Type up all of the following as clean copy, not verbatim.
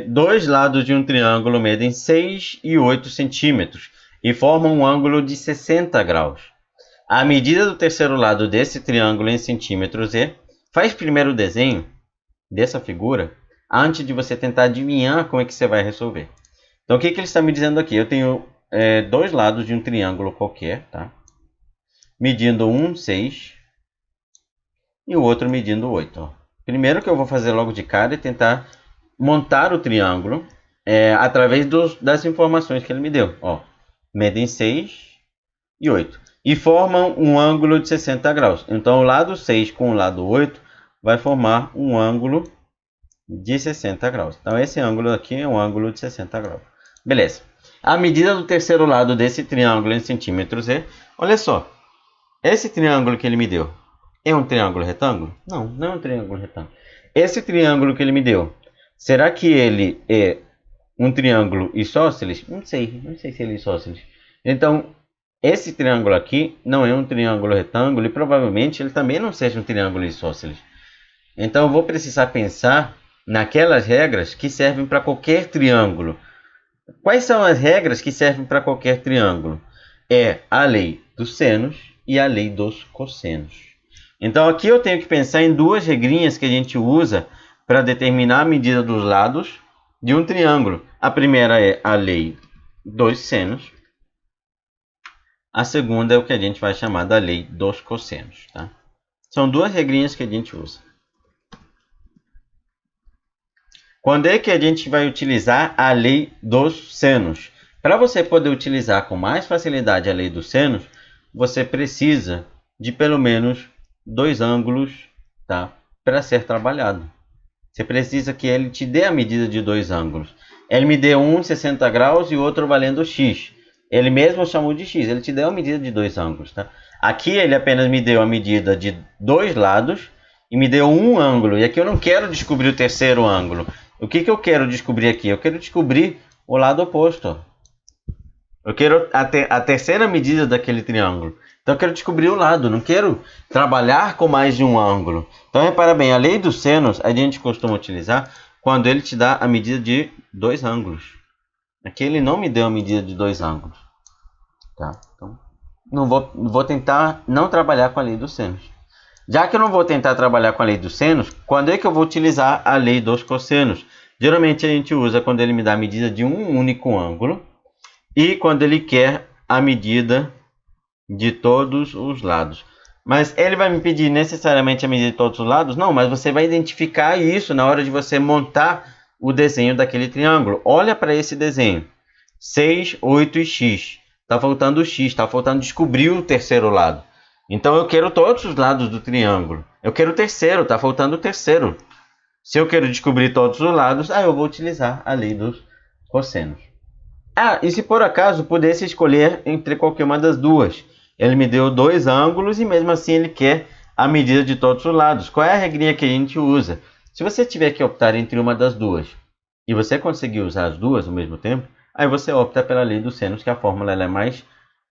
dois lados de um triângulo medem 6 e 8 centímetros e formam um ângulo de 60 graus. A medida do terceiro lado desse triângulo em centímetros é... Faz primeiro o desenho dessa figura antes de você tentar adivinhar como é que você vai resolver. Então, o que ele está me dizendo aqui? Eu tenho dois lados de um triângulo qualquer, tá? Medindo um 6 e o outro medindo 8. Ó. Primeiro que eu vou fazer logo de cara é tentar montar o triângulo através das informações que ele me deu. Ó, medem 6 e 8. E formam um ângulo de 60 graus. Então, o lado 6 com o lado 8 vai formar um ângulo de 60 graus. Então, esse ângulo aqui é um ângulo de 60 graus. Beleza. A medida do terceiro lado desse triângulo em centímetros é... Olha só. Esse triângulo que ele me deu é um triângulo retângulo? Não, não é um triângulo retângulo. Esse triângulo que ele me deu, será que ele é um triângulo isósceles? Não sei se ele é isósceles. Então, esse triângulo aqui não é um triângulo retângulo e provavelmente ele também não seja um triângulo isósceles. Então, eu vou precisar pensar naquelas regras que servem para qualquer triângulo. Quais são as regras que servem para qualquer triângulo? É a lei dos senos e a lei dos cossenos. Então, aqui eu tenho que pensar em duas regrinhas que a gente usa para determinar a medida dos lados de um triângulo. A primeira é a lei dos senos. A segunda é o que a gente vai chamar da lei dos cossenos. Tá? São duas regrinhas que a gente usa. Quando é que a gente vai utilizar a lei dos senos? Para você poder utilizar com mais facilidade a lei dos senos, você precisa de pelo menos dois ângulos, tá? Para ser trabalhado. Você precisa que ele te dê a medida de dois ângulos. Ele me deu um 60 graus e o outro valendo x. Ele mesmo chamou de x, ele te deu a medida de dois ângulos. Tá? Aqui ele apenas me deu a medida de dois lados e me deu um ângulo. E aqui eu não quero descobrir o terceiro ângulo. O que eu quero descobrir aqui? Eu quero descobrir o lado oposto. Eu quero a terceira medida daquele triângulo. Então eu quero descobrir o lado, não quero trabalhar com mais de um ângulo. Então repara bem, a lei dos senos a gente costuma utilizar quando ele te dá a medida de dois ângulos. Aqui ele não me deu a medida de dois ângulos. Tá? Então, não vou tentar não trabalhar com a lei dos senos. Já que eu não vou tentar trabalhar com a lei dos senos, quando é que eu vou utilizar a lei dos cossenos? Geralmente a gente usa quando ele me dá a medida de um único ângulo e quando ele quer a medida de todos os lados. Mas ele vai me pedir necessariamente a medida de todos os lados? Não, mas você vai identificar isso na hora de você montar o desenho daquele triângulo. Olha para esse desenho. 6, 8 e x. Está faltando o x, está faltando descobrir o terceiro lado. Então eu quero todos os lados do triângulo. Eu quero o terceiro, está faltando o terceiro. Se eu quero descobrir todos os lados, eu vou utilizar a lei dos cossenos. E se por acaso pudesse escolher entre qualquer uma das duas? Ele me deu dois ângulos e mesmo assim ele quer a medida de todos os lados. Qual é a regrinha que a gente usa? Se você tiver que optar entre uma das duas e você conseguir usar as duas ao mesmo tempo, aí você opta pela lei dos senos, que a fórmula ela é mais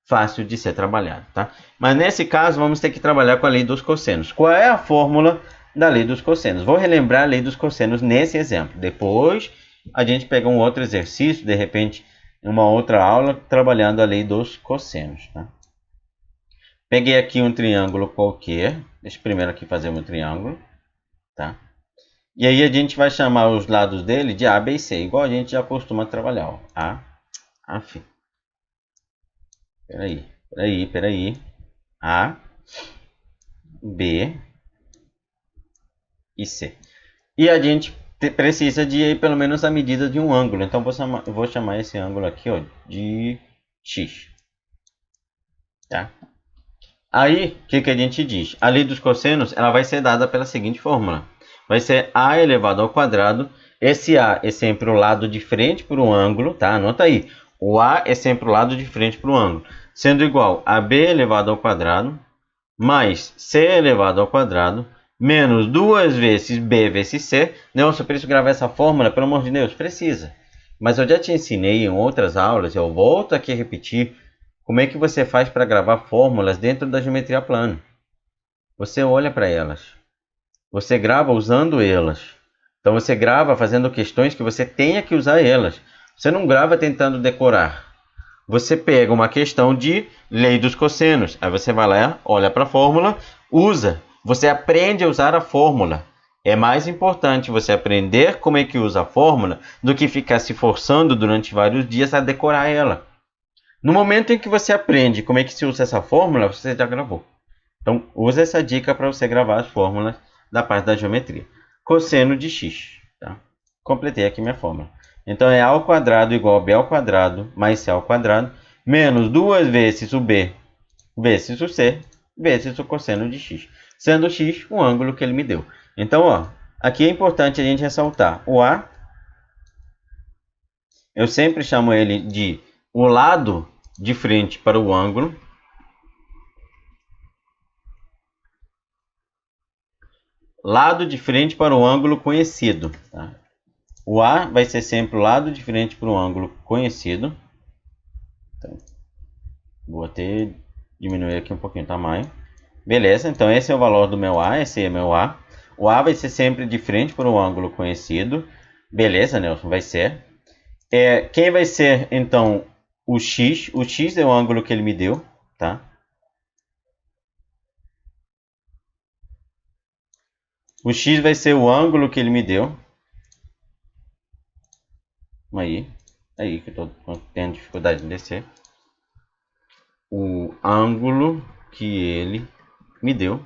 fácil de ser trabalhada. Tá? Mas nesse caso vamos ter que trabalhar com a lei dos cossenos. Qual é a fórmula da lei dos cossenos? Vou relembrar a lei dos cossenos nesse exemplo. Depois a gente pega um outro exercício, de repente em uma outra aula, trabalhando a lei dos cossenos. Tá? Peguei aqui um triângulo qualquer. Deixa eu primeiro aqui fazer um triângulo. Tá? E aí a gente vai chamar os lados dele de A, B e C, igual a gente já costuma trabalhar. Ó. F. Peraí. A, B e C. E a gente precisa de pelo menos a medida de um ângulo. Então eu vou chamar esse ângulo aqui ó, de X. Tá? Aí, o que a gente diz? A lei dos cossenos ela vai ser dada pela seguinte fórmula. Vai ser A elevado ao quadrado. Esse A é sempre o lado de frente para o ângulo. Tá? Anota aí. O A é sempre o lado de frente para o ângulo. Sendo igual a B elevado ao quadrado mais C elevado ao quadrado menos 2 vezes B vezes C. Não, se eu preciso gravar essa fórmula, pelo amor de Deus, precisa. Mas eu já te ensinei em outras aulas, eu volto aqui a repetir, como é que você faz para gravar fórmulas dentro da geometria plana. Você olha para elas. Você grava usando elas. Então você grava fazendo questões que você tenha que usar elas. Você não grava tentando decorar. Você pega uma questão de lei dos cossenos. Aí você vai lá, olha para a fórmula, usa. Você aprende a usar a fórmula. É mais importante você aprender como é que usa a fórmula do que ficar se forçando durante vários dias a decorar ela. No momento em que você aprende como é que se usa essa fórmula, você já gravou. Então, usa essa dica para você gravar as fórmulas da parte da geometria. Cosseno de x. Tá? Completei aqui minha fórmula. Então, é a ao quadrado igual a b ao quadrado mais c ao quadrado menos 2 vezes o b vezes o c vezes o cosseno de x. Sendo x o ângulo que ele me deu. Então, ó, aqui é importante a gente ressaltar. O A, eu sempre chamo ele de o lado de frente para o ângulo. Lado de frente para o ângulo conhecido. Tá? O A vai ser sempre o lado de frente para o ângulo conhecido. Então, vou até diminuir aqui um pouquinho o tamanho. Beleza, então esse é o valor do meu A, esse é meu A. O A vai ser sempre de frente para o ângulo conhecido. Beleza, Nelson, vai ser. Quem vai ser, então, o X? O X é o ângulo que ele me deu, tá? O X vai ser o ângulo que ele me deu. Aí que eu estou tendo dificuldade de descer. O ângulo que ele me deu.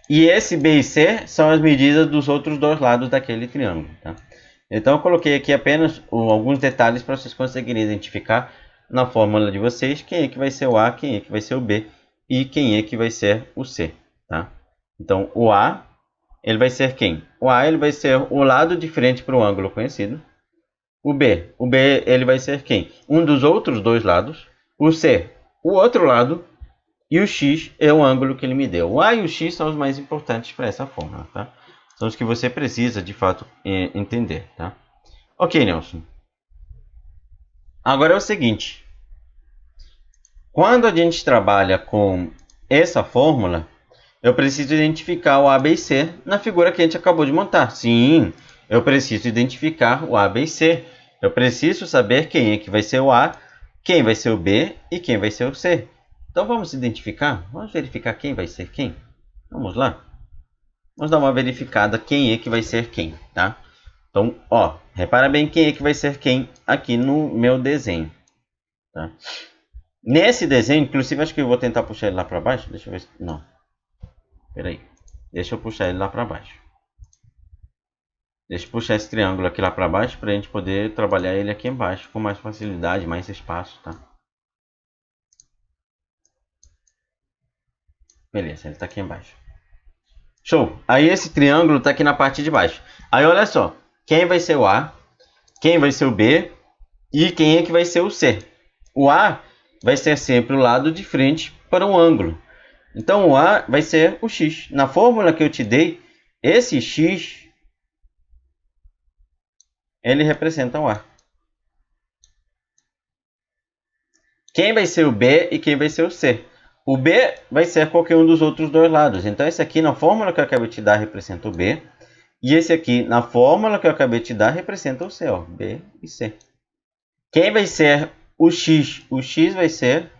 E esse B e C são as medidas dos outros dois lados daquele triângulo, tá? Então eu coloquei aqui apenas alguns detalhes para vocês conseguirem identificar na fórmula de vocês quem é que vai ser o A, quem é que vai ser o B e quem é que vai ser o C, tá? Então o A, ele vai ser quem? O A, ele vai ser o lado de frente para o ângulo conhecido. O B ele vai ser quem? Um dos outros dois lados. O C, o outro lado. E o X é o ângulo que ele me deu. O A e o X são os mais importantes para essa fórmula, tá? São os que você precisa, de fato, entender, tá? Ok, Nelson. Agora é o seguinte. Quando a gente trabalha com essa fórmula, eu preciso identificar o A, B e C na figura que a gente acabou de montar. Sim, eu preciso identificar o A, B e C. Eu preciso saber quem é que vai ser o A, quem vai ser o B e quem vai ser o C. Então vamos identificar, vamos verificar quem vai ser quem. Vamos lá. Vamos dar uma verificada quem é que vai ser quem, tá? Então, ó, repara bem quem é que vai ser quem aqui no meu desenho, tá? Nesse desenho, inclusive acho que eu vou tentar puxar ele lá para baixo. Deixa eu ver se... Não. Peraí. Deixa eu puxar ele lá para baixo. Deixa eu puxar esse triângulo aqui lá para baixo para a gente poder trabalhar ele aqui embaixo com mais facilidade, mais espaço, tá? Beleza, ele está aqui embaixo. Show! Aí esse triângulo está aqui na parte de baixo. Aí olha só, quem vai ser o A, quem vai ser o B e quem é que vai ser o C. O A vai ser sempre o lado de frente para um ângulo. Então o A vai ser o X. Na fórmula que eu te dei, esse X, ele representa o A. Quem vai ser o B e quem vai ser o C? O B vai ser qualquer um dos outros dois lados. Então esse aqui na fórmula que eu acabei de te dar representa o B. E esse aqui na fórmula que eu acabei de te dar representa o C, ó, B e C. Quem vai ser o X? O X vai ser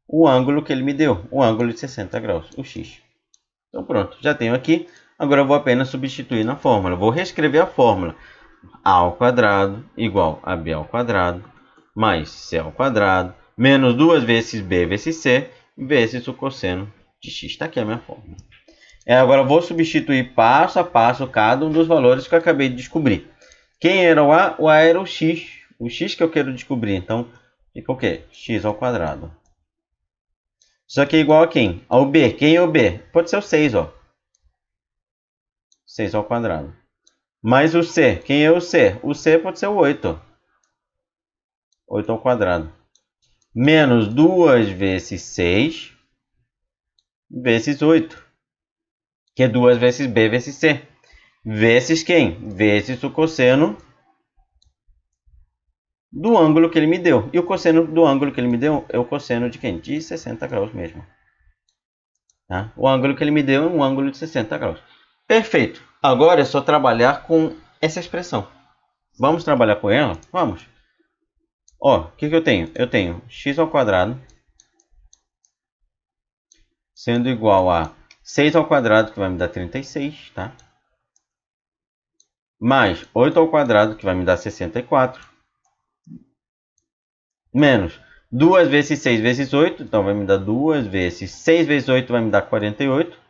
o ângulo que ele me deu, o ângulo de 60 graus, o X. Então pronto, já tenho aqui. Agora eu vou apenas substituir na fórmula. Vou reescrever a fórmula. A ao quadrado igual a B ao quadrado mais C ao quadrado menos 2 vezes B vezes C vezes o cosseno de x. Está aqui a minha fórmula. Agora eu vou substituir passo a passo cada um dos valores que eu acabei de descobrir. Quem era o A? O A era o x. O x que eu quero descobrir. Então fica o quê? X ao quadrado. Isso aqui é igual a quem? Ao B. Quem é o B? Pode ser o 6, ó. 6 ao quadrado. Mais o C. Quem é o C? O C pode ser o 8. 8 ao quadrado. Menos 2 vezes 6 vezes 8. Que é 2 vezes B vezes C. Vezes quem? Vezes o cosseno do ângulo que ele me deu. E o cosseno do ângulo que ele me deu é o cosseno de quem? De 60 graus mesmo. Tá? O ângulo que ele me deu é um ângulo de 60 graus. Perfeito. Agora é só trabalhar com essa expressão. Vamos trabalhar com ela? Vamos. Ó, o que eu tenho? Eu tenho x ao quadrado sendo igual a 6 ao quadrado, que vai me dar 36, tá? Mais 8 ao quadrado, que vai me dar 64. Menos 2 vezes 6 vezes 8, então vai me dar 2 vezes 6 vezes 8 vai me dar 48.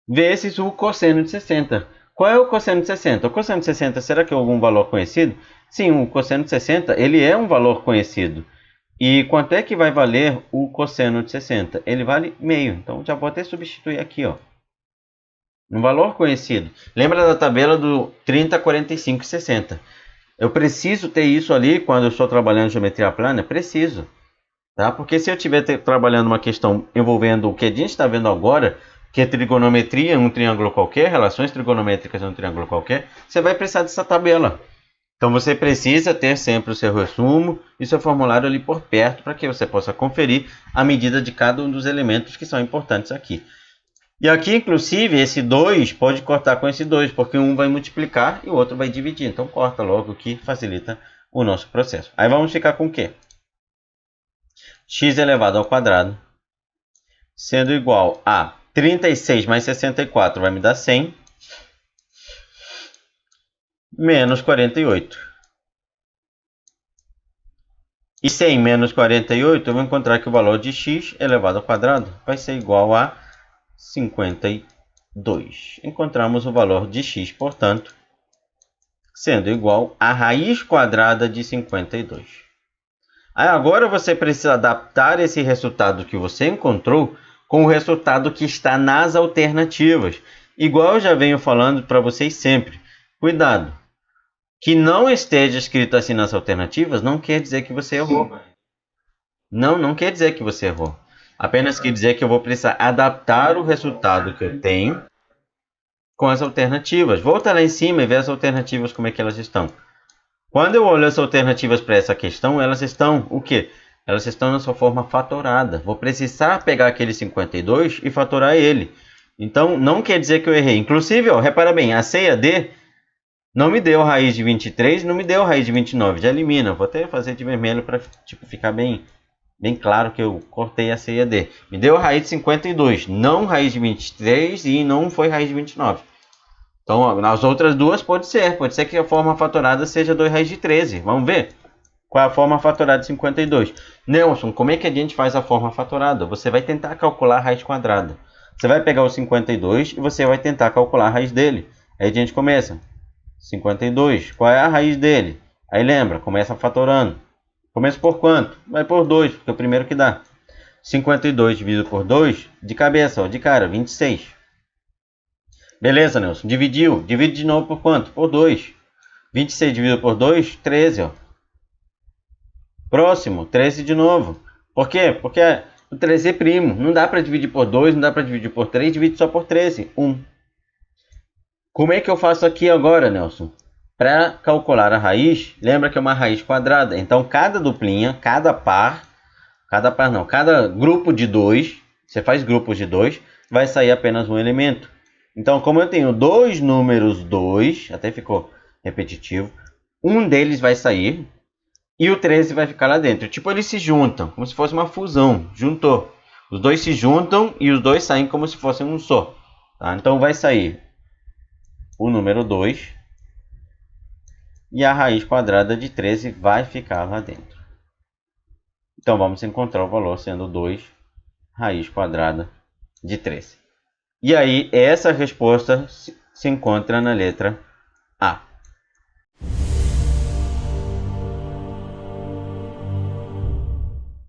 Vezes o cosseno de 60. Qual é o cosseno de 60? O cosseno de 60, será que é algum valor conhecido? Sim, o cosseno de 60, ele é um valor conhecido. E quanto é que vai valer o cosseno de 60? Ele vale meio. Então, já vou até substituir aqui, ó. Um valor conhecido. Lembra da tabela do 30, 45 e 60? Eu preciso ter isso ali quando eu estou trabalhando geometria plana? Preciso. Tá? Porque se eu estiver trabalhando uma questão envolvendo o que a gente está vendo agora, que é trigonometria em um triângulo qualquer, relações trigonométricas em um triângulo qualquer, você vai precisar dessa tabela. Então você precisa ter sempre o seu resumo e seu formulário ali por perto para que você possa conferir a medida de cada um dos elementos que são importantes aqui. E aqui, inclusive, esse 2 pode cortar com esse 2, porque um vai multiplicar e o outro vai dividir. Então corta logo, que facilita o nosso processo. Aí vamos ficar com o quê? X elevado ao quadrado sendo igual a 36 mais 64 vai me dar 100, menos 48. E 100 menos 48, eu vou encontrar que o valor de x elevado ao quadrado vai ser igual a 52. Encontramos o valor de x, portanto, sendo igual a raiz quadrada de 52. Aí agora você precisa adaptar esse resultado que você encontrou com o resultado que está nas alternativas. Igual eu já venho falando para vocês sempre. Cuidado! Que não esteja escrito assim nas alternativas não quer dizer que você errou. Não quer dizer que você errou. Apenas quer dizer que eu vou precisar adaptar o resultado que eu tenho com as alternativas. Volta lá em cima e vê as alternativas como é que elas estão. Quando eu olho as alternativas para essa questão, elas estão o quê? Elas estão na sua forma fatorada. Vou precisar pegar aquele 52 e fatorar ele. Então, não quer dizer que eu errei. Inclusive, ó, repara bem, a C e a D não me deu raiz de 23, não me deu raiz de 29. Já elimina. Vou até fazer de vermelho para ficar bem claro que eu cortei a C e a D. Me deu raiz de 52, não raiz de 23 e não foi raiz de 29. Então, nas outras duas pode ser que a forma fatorada seja 2 raiz de 13. Vamos ver? Qual é a forma fatorada de 52? Nelson, como é que a gente faz a forma fatorada? Você vai tentar calcular a raiz quadrada. Você vai pegar o 52 e você vai tentar calcular a raiz dele. Aí a gente começa. 52, qual é a raiz dele? Aí lembra, começa fatorando. Começa por quanto? Vai por 2, porque é o primeiro que dá. 52 dividido por 2, de cabeça, ó, de cara, 26. Beleza, Nelson. Dividiu. Divide de novo por quanto? Por 2. 26 dividido por 2, 13, ó. Próximo, 13 de novo. Por quê? Porque o 13 é primo. Não dá para dividir por 2, não dá para dividir por 3, divide só por 13. 1. Como é que eu faço aqui agora, Nelson? Para calcular a raiz, lembra que é uma raiz quadrada. Então, cada duplinha, cada grupo de 2, você faz grupos de 2, vai sair apenas um elemento. Então, como eu tenho dois números 2, até ficou repetitivo, um deles vai sair e o 13 vai ficar lá dentro. Tipo, eles se juntam, como se fosse uma fusão. Juntou. Os dois se juntam e os dois saem como se fossem um só. Tá? Então, vai sair o número 2 e a raiz quadrada de 13 vai ficar lá dentro. Então, vamos encontrar o valor sendo 2 raiz quadrada de 13. E aí, essa resposta se encontra na letra A.